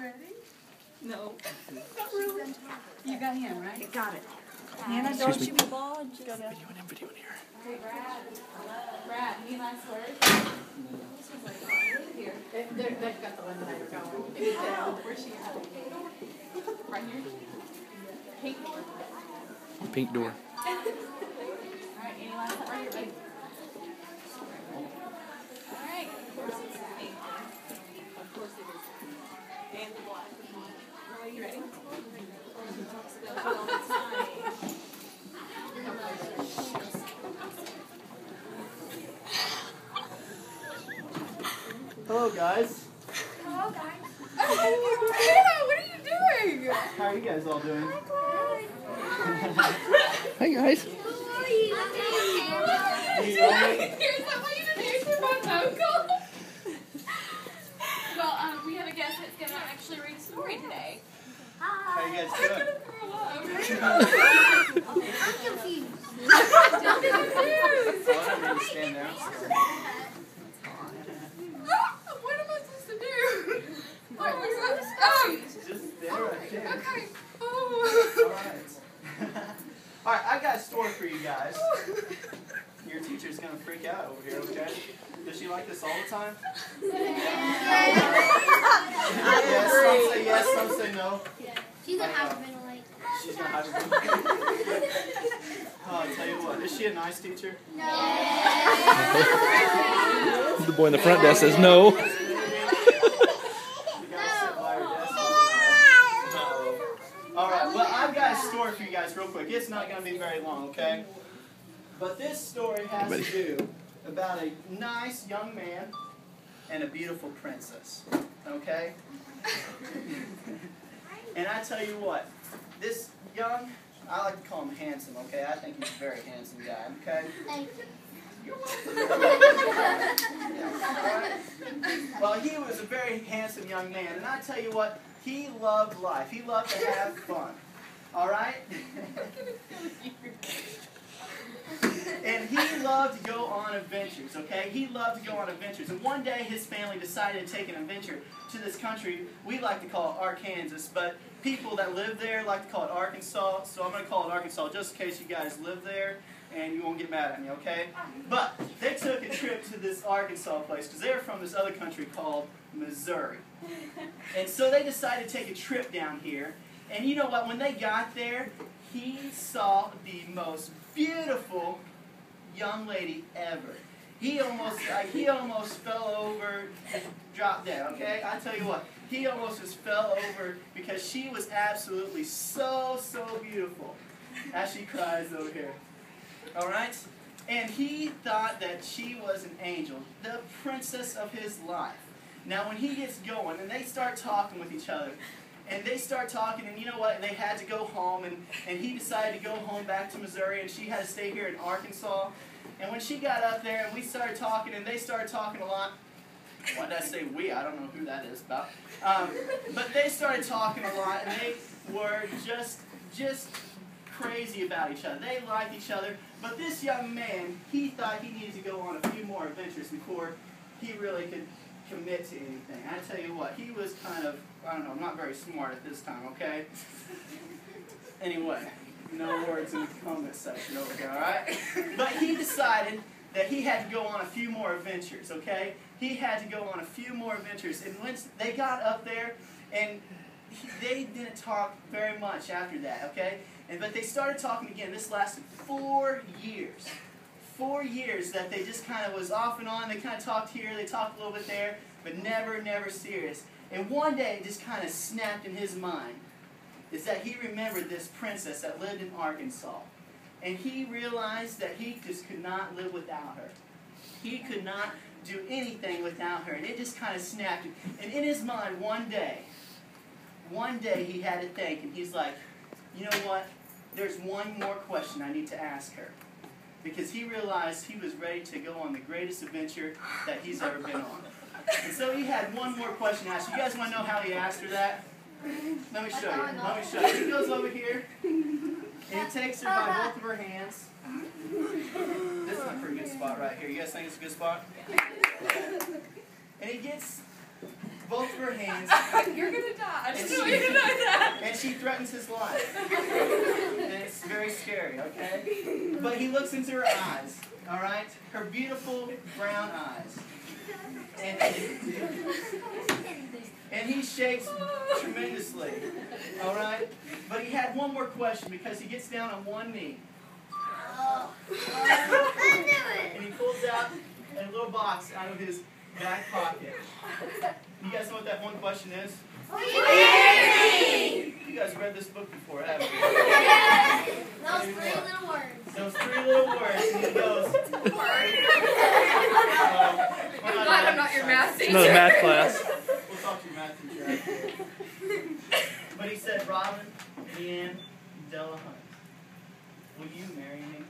ready? No. Not really. You got him, right? Got it. Hannah, don't you be bald. Video in here. Hey, Brad, any last words? Here. They've got the one that I were going. Where's she at? Right here? Pink door. Pink door. Alright, any last words? Right, ready? Alright. Of course it's pink. Of course it is. And the black. Are you ready? Hello, guys. Hello, guys. Hannah, what are you doing? How are you guys all doing? Hey guys. Here's that way you didn't answer my phone call. Well, we have a guest that's going to actually read a story today. How you guys I'm doing? going to throw up. I'm confused. Don't be confused. Oh, I don't need to stand there. What am I supposed to do? What was that? Just there, right there. Okay. Oh. Alright. Alright, I got a story for you guys. Your teacher's going to freak out over here, okay? Does she like this all the time? Yes, some say yes, some say no. She's gonna hyperventilate. She's going to hyperventilate. Oh, I'll tell you what, is she a nice teacher? The boy in the front desk says no. Alright, well, I've got a story for you guys real quick. It's not going to be very long, okay? But this story has to do about a nice young man and a beautiful princess, okay? And I tell you what, this young, I like to call him handsome, okay? I think he's a very handsome guy, okay? Thank you. Well, he was a very handsome young man, and I tell you what, he loved life. He loved to have fun. All right? And he loved to go on adventures, okay? He loved to go on adventures. And one day his family decided to take an adventure to this country. We like to call it Arkansas, but people that live there like to call it Arkansas. So I'm going to call it Arkansas just in case you guys live there and you won't get mad at me, okay? But they took a trip to this Arkansas place because they're from this other country called Missouri. And so they decided to take a trip down here. And you know what? When they got there, he saw the most beautiful young lady ever. He almost fell over, just dropped dead, okay? I tell you what, he almost just fell over because she was absolutely so beautiful. As she cries over here. Alright? And he thought that she was an angel, the princess of his life. Now when he gets going, and they start talking with each other, and they start talking, and you know what, they had to go home, and he decided to go home back to Missouri, and she had to stay here in Arkansas. And when she got up there, and we started talking, and they started talking a lot, why did I say we? I don't know who that is about. But they started talking a lot, and they were just crazy about each other. They liked each other, but this young man, he thought he needed to go on a few more adventures before he really could commit to anything. I tell you what, he was kind of, I don't know, not very smart at this time, okay? Anyway, no words in the comment section over here, alright? But he decided that he had to go on a few more adventures, okay? He had to go on a few more adventures. And once they got up there, and they didn't talk very much after that, okay? But they started talking again. This lasted 4 years. 4 years that they just kind of was off and on. They kind of talked here, they talked a little bit there, but never serious. And one day it just kind of snapped in his mind. Is that he remembered this princess that lived in Arkansas. And he realized that he just could not live without her. He could not do anything without her. And it just kind of snapped. And in his mind, one day he had to think, and he's like, you know what? There's one more question I need to ask her. Because he realized he was ready to go on the greatest adventure that he's ever been on. And so he had one more question to ask. You guys want to know how he asked her that? Let me show you. Let me show you. He goes over here, and he takes her by both of her hands. This is a pretty good spot right here. You guys think it's a good spot? And he gets both of her hands, You're gonna die. I just And know she- you're gonna die. and she threatens his life. And it's very scary, okay? But he looks into her eyes, all right? Her beautiful brown eyes. And he shakes tremendously, all right? But he had one more question because he gets down on one knee. And he pulls out a little box out of his back pocket. You guys know what that one question is? You guys read this book before, haven't you? Those 3 little words. Those 3 little words, and he goes, I'm glad I'm not your math teacher. Another math class. we'll talk to your math teacher after. But he said, Robin, Leann, Della Hunt, will you marry me?